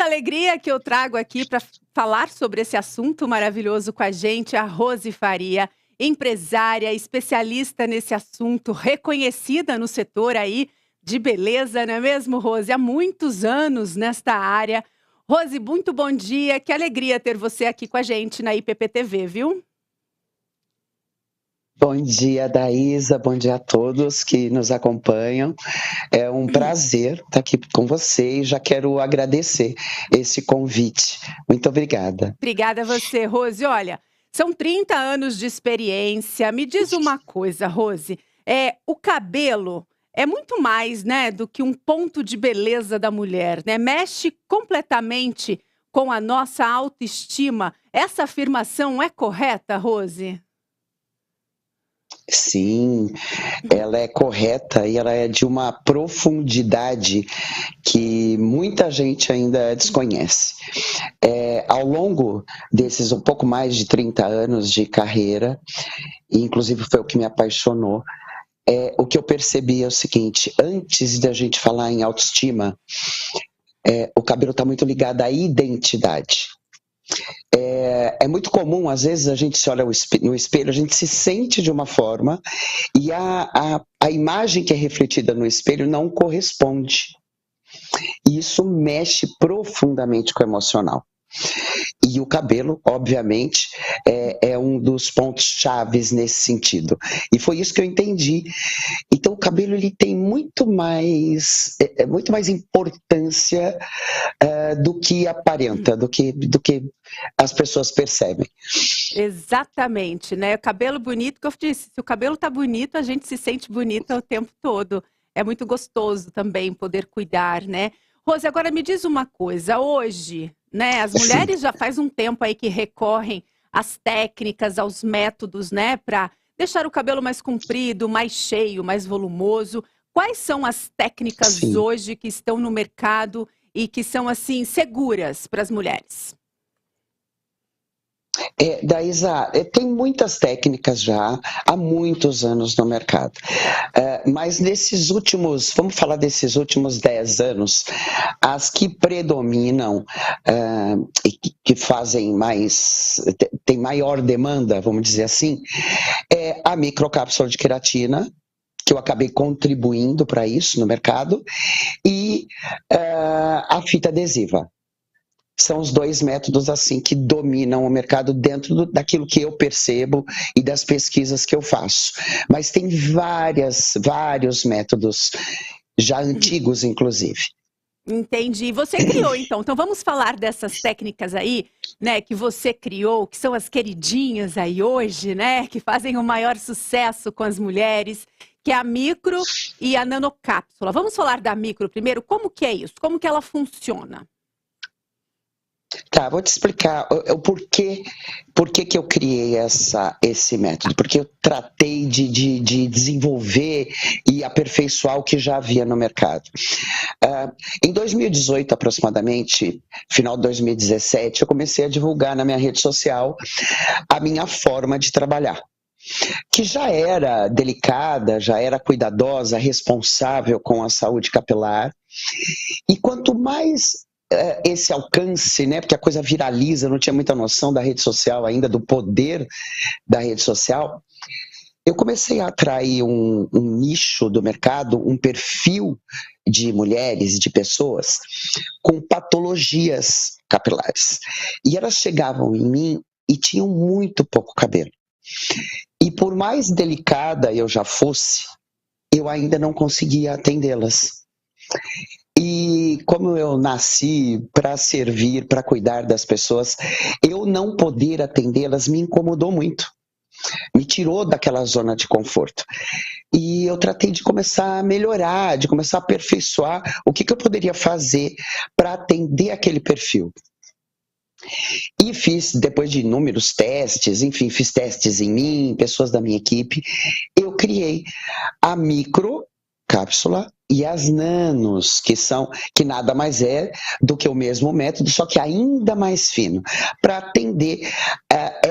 alegria que eu trago aqui para falar sobre esse assunto maravilhoso com a gente, a Rose Faria, empresária, especialista nesse assunto, reconhecida no setor aí de beleza, não é mesmo, Rose? Há muitos anos nesta área. Rose, muito bom dia, que alegria ter você aqui com a gente na IPPTV, viu? Bom dia, Daísa, bom dia a todos que nos acompanham. É um prazer estar aqui com você e já quero agradecer esse convite. Muito obrigada. Obrigada a você, Rose. Olha, são 30 anos de experiência. Me diz uma coisa, Rose, o cabelo é muito mais, né, do que um ponto de beleza da mulher, né? Mexe completamente com a nossa autoestima. Essa afirmação é correta, Rose? Sim, ela é correta e ela é de uma profundidade que muita gente ainda desconhece. Ao longo desses um pouco mais de 30 anos de carreira, e inclusive foi o que me apaixonou, o que eu percebi é o seguinte: antes da gente falar em autoestima, o cabelo está muito ligado à identidade. É muito comum, às vezes, a gente se olha no espelho, a gente se sente de uma forma e a imagem que é refletida no espelho não corresponde. E isso mexe profundamente com o emocional. E o cabelo, obviamente, é um dos pontos chaves nesse sentido. E foi isso que eu entendi. Então, o cabelo ele tem muito mais importância do que aparenta, do que as pessoas percebem. Exatamente, né? O cabelo bonito, que eu disse, se o cabelo tá bonito, a gente se sente bonita o tempo todo. É muito gostoso também poder cuidar, né? Rose, agora me diz uma coisa, hoje, né, as mulheres já faz um tempo aí que recorrem às técnicas, aos métodos, né, para deixar o cabelo mais comprido, mais cheio, mais volumoso. Quais são as técnicas hoje que estão no mercado e que são, assim, seguras para as mulheres? Daísa, tem muitas técnicas já há muitos anos no mercado, mas vamos falar desses últimos 10 anos, as que predominam e que fazem tem maior demanda, vamos dizer assim, é a microcápsula de queratina, que eu acabei contribuindo para isso no mercado, e a fita adesiva. São os dois métodos assim que dominam o mercado dentro daquilo que eu percebo e das pesquisas que eu faço. Mas tem vários métodos, já antigos inclusive. Entendi. Você criou, então. Então vamos falar dessas técnicas aí, né, que você criou, que são as queridinhas aí hoje, né, que fazem o maior sucesso com as mulheres, que é a micro e a nanocápsula. Vamos falar da micro primeiro. Como que é isso? Como que ela funciona? Tá, vou te explicar o porquê que eu criei esse método. Porque eu tratei de desenvolver e aperfeiçoar o que já havia no mercado. Em 2018, aproximadamente, final de 2017, eu comecei a divulgar na minha rede social a minha forma de trabalhar, que já era delicada, já era cuidadosa, responsável com a saúde capilar. E quanto mais esse alcance, né, porque a coisa viraliza, eu não tinha muita noção da rede social ainda, do poder da rede social, eu comecei a atrair um nicho do mercado, um perfil de mulheres, de pessoas com patologias capilares. E elas chegavam em mim e tinham muito pouco cabelo. E por mais delicada eu já fosse, eu ainda não conseguia atendê-las. E como eu nasci para servir, para cuidar das pessoas, eu não poder atendê-las me incomodou muito. Me tirou daquela zona de conforto. E eu tratei de começar a melhorar, de começar a aperfeiçoar o que eu poderia fazer para atender aquele perfil. E fiz, depois de inúmeros testes, enfim, fiz testes em mim, pessoas da minha equipe, eu criei a microcápsula e as nanos, que nada mais é do que o mesmo método, só que ainda mais fino, para atender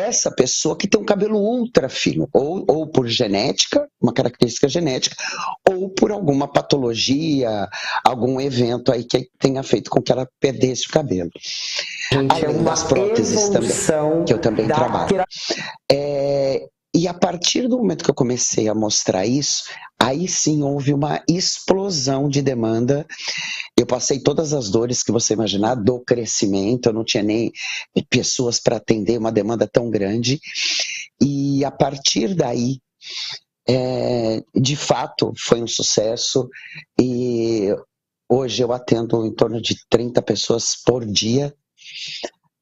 essa pessoa que tem um cabelo ultra fino, ou por genética, uma característica genética, ou por alguma patologia, algum evento aí que tenha feito com que ela perdesse o cabelo. Gente, além das próteses também, que eu também trabalho. E a partir do momento que eu comecei a mostrar isso, aí sim houve uma explosão de demanda. Eu passei todas as dores que você imaginar do crescimento, eu não tinha nem pessoas para atender uma demanda tão grande. E a partir daí, de fato, foi um sucesso. E hoje eu atendo em torno de 30 pessoas por dia.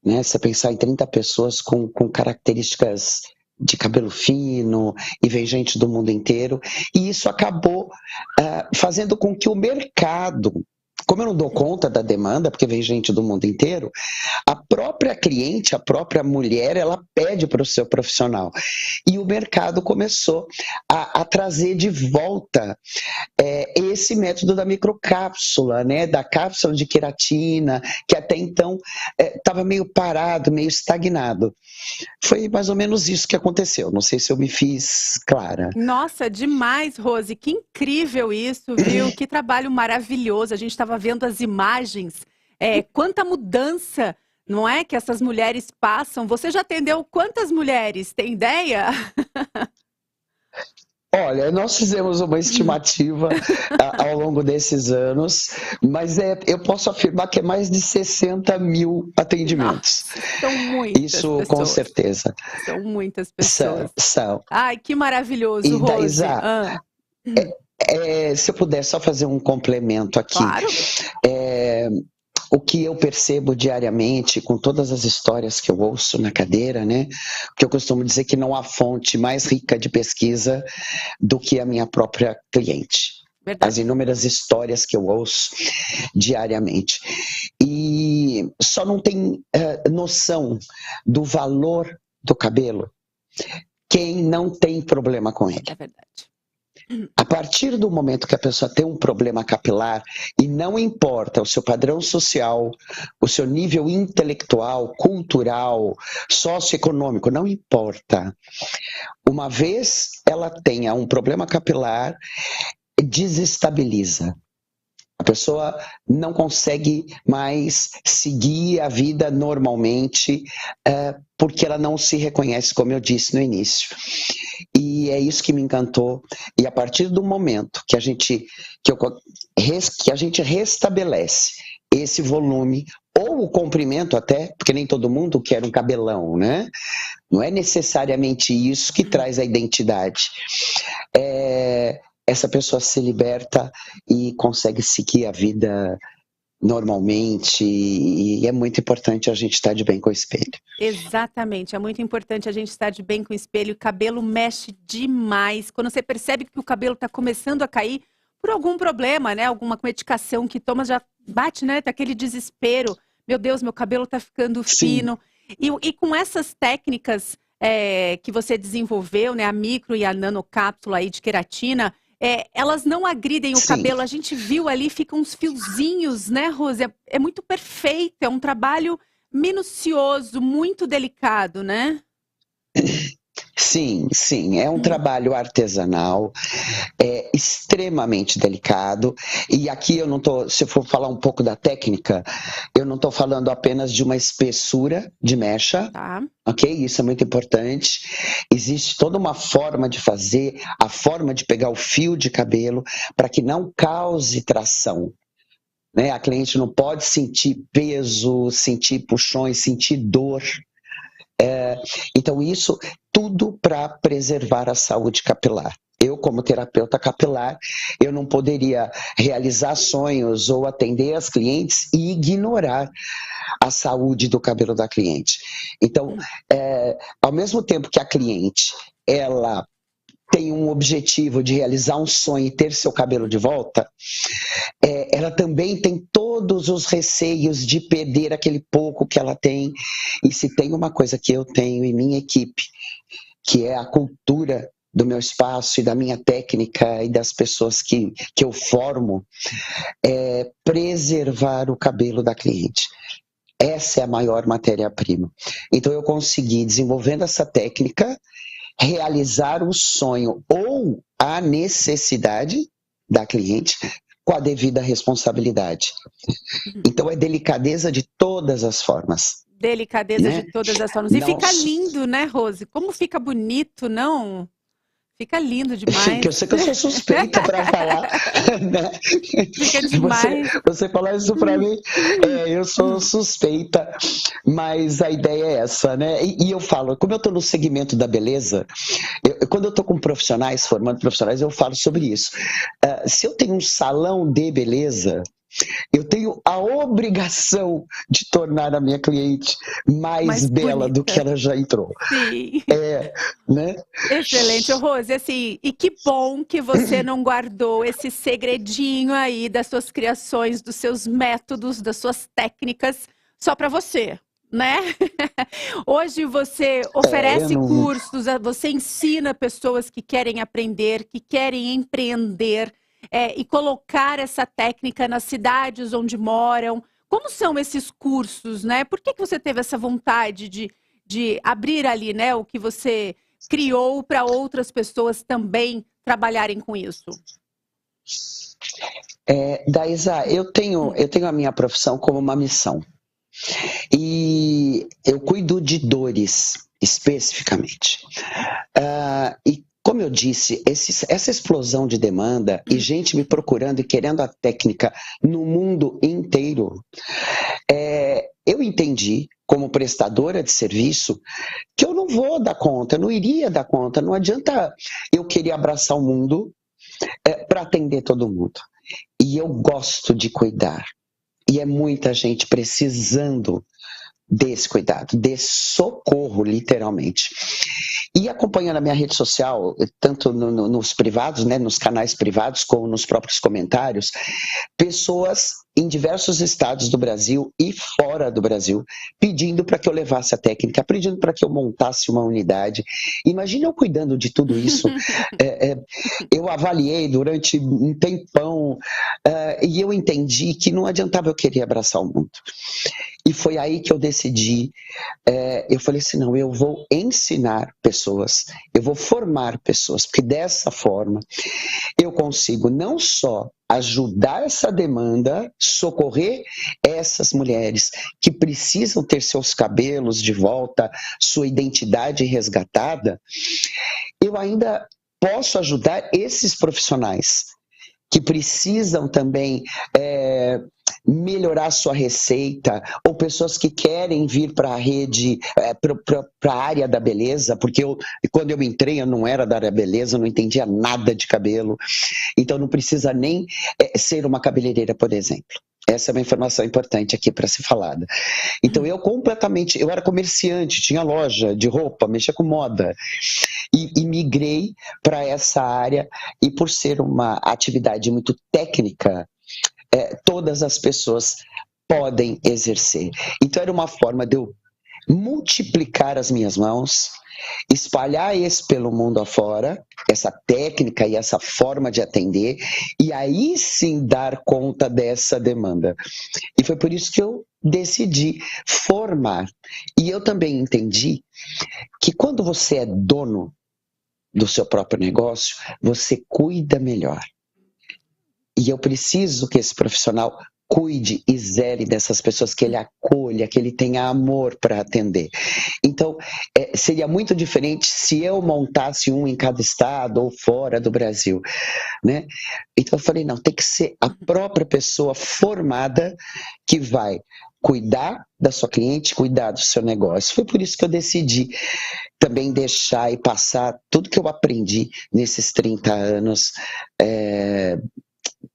Né? Se você pensar em 30 pessoas com características de cabelo fino, e vem gente do mundo inteiro, e isso acabou fazendo com que o mercado, como eu não dou conta da demanda, porque vem gente do mundo inteiro, a própria cliente, a própria mulher, ela pede para o seu profissional. E o mercado começou a trazer de volta esse método da microcápsula, né, da cápsula de queratina, que até então estava meio parado, meio estagnado. Foi mais ou menos isso que aconteceu. Não sei se eu me fiz clara. Nossa, demais, Rose. Que incrível isso, viu? Que trabalho maravilhoso. A gente estava vendo as imagens. Quanta mudança, não é, que essas mulheres passam. Você já atendeu quantas mulheres? Tem ideia? Olha, nós fizemos uma estimativa ao longo desses anos, mas eu posso afirmar que é mais de 60 mil atendimentos. Nossa, são muitas Isso pessoas. Com certeza. São muitas pessoas. São. Ai, que maravilhoso, Rose. Se eu puder só fazer um complemento aqui. Claro. O que eu percebo diariamente com todas as histórias que eu ouço na cadeira, né? Porque eu costumo dizer que não há fonte mais rica de pesquisa do que a minha própria cliente. Verdade. As inúmeras histórias que eu ouço diariamente. E só não tem noção do valor do cabelo quem não tem problema com ele. É verdade. A partir do momento que a pessoa tem um problema capilar, e não importa o seu padrão social, o seu nível intelectual, cultural, socioeconômico, não importa. Uma vez ela tenha um problema capilar, desestabiliza. A pessoa não consegue mais seguir a vida normalmente porque ela não se reconhece, como eu disse no início. E é isso que me encantou. E a partir do momento que a gente restabelece esse volume, ou o comprimento até, porque nem todo mundo quer um cabelão, né? Não é necessariamente isso que traz a identidade. Essa pessoa se liberta e consegue seguir a vida normalmente, e é muito importante a gente estar de bem com o espelho. Exatamente, é muito importante a gente estar de bem com o espelho. O cabelo mexe demais. Quando você percebe que o cabelo está começando a cair por algum problema, né? Alguma medicação que toma, já bate, né? Tá aquele desespero. Meu Deus, meu cabelo está ficando fino. E com essas técnicas que você desenvolveu, né? A micro e a nanocápsula aí de queratina, elas não agridem o cabelo. A gente viu ali, ficam uns fiozinhos, né, Rose? É muito perfeito, é um trabalho minucioso, muito delicado, né? Sim, é um trabalho artesanal, extremamente delicado, e aqui eu não estou, se eu for falar um pouco da técnica, eu não estou falando apenas de uma espessura de mecha, ok? Isso é muito importante. Existe toda uma forma de fazer, a forma de pegar o fio de cabelo para que não cause tração. Né? A cliente não pode sentir peso, sentir puxões, sentir dor. Então isso tudo para preservar a saúde capilar. Eu, como terapeuta capilar, eu não poderia realizar sonhos ou atender as clientes e ignorar a saúde do cabelo da cliente. Então, ao mesmo tempo que a cliente, ela tem um objetivo de realizar um sonho e ter seu cabelo de volta, ela também tem todos os receios de perder aquele pouco que ela tem. E se tem uma coisa que eu tenho em minha equipe, que é a cultura do meu espaço e da minha técnica e das pessoas que eu formo, é preservar o cabelo da cliente. Essa é a maior matéria-prima. Então eu consegui, desenvolvendo essa técnica, realizar o sonho ou a necessidade da cliente com a devida responsabilidade. Então é delicadeza de todas as formas. Delicadeza de Né? todas as formas. E Não, fica lindo, né, Rose? Como fica bonito, não? Fica lindo que eu demais. sei que eu sou suspeita para falar, né? Fica demais. Você falar isso para mim, eu sou suspeita, mas a ideia é essa, né? E eu falo, como eu estou no segmento da beleza, quando eu estou com profissionais, formando profissionais, eu falo sobre isso. Se eu tenho um salão de beleza, eu tenho a obrigação de tornar a minha cliente mais bela do que ela já entrou. Sim. Né? Excelente, Rose. Assim, e que bom que você não guardou esse segredinho aí das suas criações, dos seus métodos, das suas técnicas, só para você, né? Hoje você oferece cursos, você ensina pessoas que querem aprender, que querem empreender, e colocar essa técnica nas cidades onde moram. Como são esses cursos, né? Por que você teve essa vontade de abrir ali, né, o que você criou para outras pessoas também trabalharem com isso? Daísa, eu tenho a minha profissão como uma missão. E eu cuido de dores, especificamente. E como eu disse, essa explosão de demanda e gente me procurando e querendo a técnica no mundo inteiro, eu entendi, como prestadora de serviço, que eu não vou dar conta, eu não iria dar conta. Não adianta eu querer abraçar o mundo para atender todo mundo. E eu gosto de cuidar. E é muita gente precisando desse cuidado, desse socorro, literalmente. E acompanhando a minha rede social, tanto nos privados, né, nos canais privados, como nos próprios comentários, pessoas em diversos estados do Brasil e fora do Brasil, pedindo para que eu levasse a técnica, pedindo para que eu montasse uma unidade. Imagina eu cuidando de tudo isso. Eu avaliei durante um tempão e eu entendi que não adiantava eu querer abraçar o mundo. E foi aí que eu decidi, eu falei assim, não, eu vou ensinar pessoas, eu vou formar pessoas, porque dessa forma eu consigo não só ajudar essa demanda, socorrer essas mulheres que precisam ter seus cabelos de volta, sua identidade resgatada, eu ainda posso ajudar esses profissionais que precisam também melhorar sua receita, ou pessoas que querem vir para a rede, para a área da beleza, porque quando eu entrei eu não era da área da beleza, eu não entendia nada de cabelo, então não precisa nem ser uma cabeleireira, por exemplo. Essa é uma informação importante aqui para ser falada. Então eu era comerciante, tinha loja de roupa, mexia com moda, e migrei para essa área, e por ser uma atividade muito técnica, todas as pessoas podem exercer. Então era uma forma de eu multiplicar as minhas mãos, espalhar isso pelo mundo afora, essa técnica e essa forma de atender, e aí sim dar conta dessa demanda. E foi por isso que eu decidi formar. E eu também entendi que quando você é dono do seu próprio negócio, você cuida melhor. E eu preciso que esse profissional cuide e zele dessas pessoas, que ele acolha, que ele tenha amor para atender. Então, seria muito diferente se eu montasse um em cada estado ou fora do Brasil, né? Então eu falei, não, tem que ser a própria pessoa formada que vai cuidar da sua cliente, cuidar do seu negócio. Foi por isso que eu decidi também deixar e passar tudo que eu aprendi nesses 30 anos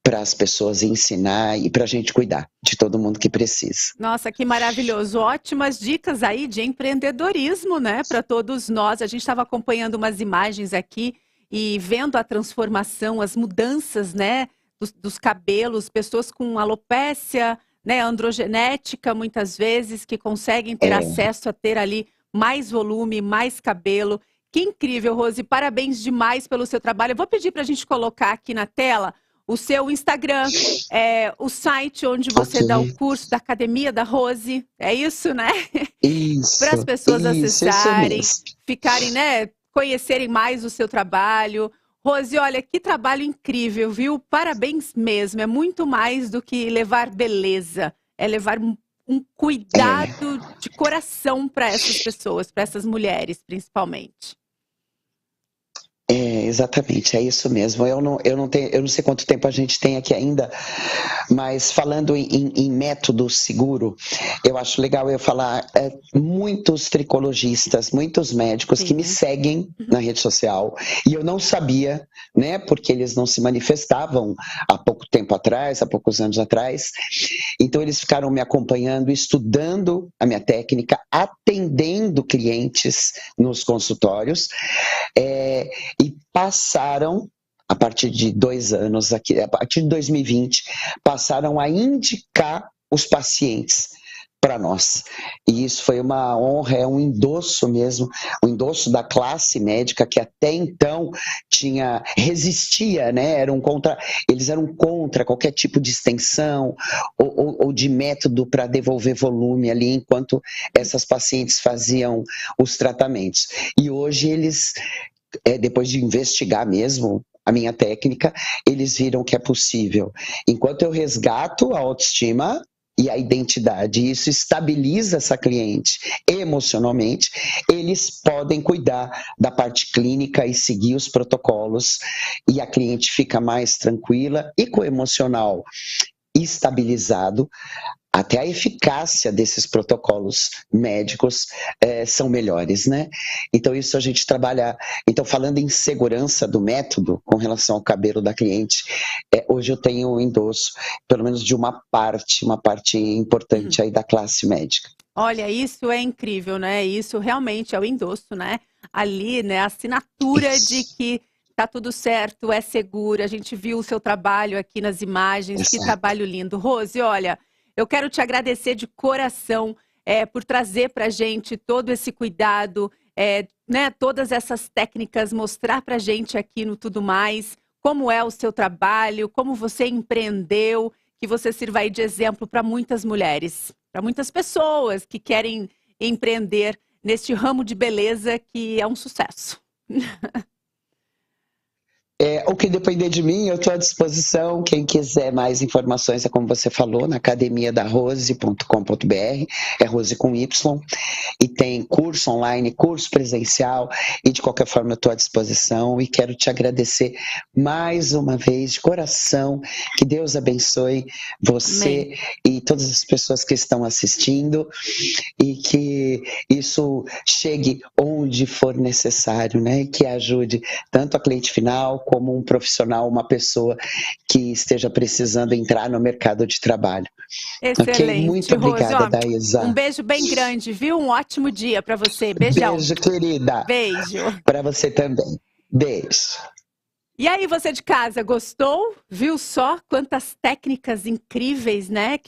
para as pessoas ensinar e para a gente cuidar de todo mundo que precisa. Nossa, que maravilhoso. Ótimas dicas aí de empreendedorismo, né? Para todos nós. A gente estava acompanhando umas imagens aqui e vendo a transformação, as mudanças, né? Dos cabelos, pessoas com alopécia, né? Androgenética, muitas vezes, que conseguem ter acesso a ter ali mais volume, mais cabelo. Que incrível, Rose. Parabéns demais pelo seu trabalho. Eu vou pedir para a gente colocar aqui na tela o seu Instagram, o site onde você dá o curso da Academia da Rose, é isso, né? Para as pessoas Isso acessarem, mesmo. ficarem, né, conhecerem mais o seu trabalho. Rose, olha, que trabalho incrível, viu? Parabéns mesmo. É muito mais do que levar beleza, é levar um cuidado de coração para essas pessoas, para essas mulheres, principalmente. Exatamente, é isso mesmo. Eu não sei quanto tempo a gente tem aqui ainda, mas falando em método seguro, eu acho legal eu falar muitos tricologistas, muitos médicos que me seguem na rede social, e eu não sabia, né, porque eles não se manifestavam há pouco tempo atrás, há poucos anos atrás, então eles ficaram me acompanhando, estudando a minha técnica, atendendo clientes nos consultórios, e passaram, a partir de 2 anos, a partir de 2020, passaram a indicar os pacientes para nós. E isso foi uma honra, é um endosso mesmo, um endosso da classe médica que até então resistia, né? Eles eram contra qualquer tipo de extensão ou de método para devolver volume ali, enquanto essas pacientes faziam os tratamentos. E hoje eles, depois de investigar mesmo a minha técnica, eles viram que é possível. Enquanto eu resgato a autoestima e a identidade, e isso estabiliza essa cliente emocionalmente, eles podem cuidar da parte clínica e seguir os protocolos, e a cliente fica mais tranquila e com o emocional estabilizado. Até a eficácia desses protocolos médicos são melhores, né? Então isso a gente trabalha. Então, falando em segurança do método com relação ao cabelo da cliente, hoje eu tenho um endosso, pelo menos de uma parte importante aí da classe médica. Olha, isso é incrível, né? Isso realmente é o endosso, né? Ali, né? A assinatura de que tá tudo certo, é seguro. A gente viu o seu trabalho aqui nas imagens. Que trabalho lindo. Rose, olha, eu quero te agradecer de coração por trazer para a gente todo esse cuidado, né, todas essas técnicas, mostrar para a gente aqui no Tudo Mais como é o seu trabalho, como você empreendeu, que você sirva aí de exemplo para muitas mulheres, para muitas pessoas que querem empreender neste ramo de beleza que é um sucesso. O que depender de mim, eu estou à disposição. Quem quiser mais informações, é como você falou, na academiadarose.com.br, é Rose com Y, e tem curso online, curso presencial, e de qualquer forma eu estou à disposição, e quero te agradecer mais uma vez, de coração, que Deus abençoe você e todas as pessoas que estão assistindo, e que isso chegue onde for necessário, né? Que ajude tanto a cliente final como um profissional, uma pessoa que esteja precisando entrar no mercado de trabalho. Excelente, okay? Muito obrigada, Rose. Daísa. Um beijo bem grande, viu? Um ótimo dia para você. Beijão. Beijo, querida. Beijo. Para você também. Beijo. E aí, você de casa, gostou? Viu só quantas técnicas incríveis, né? Que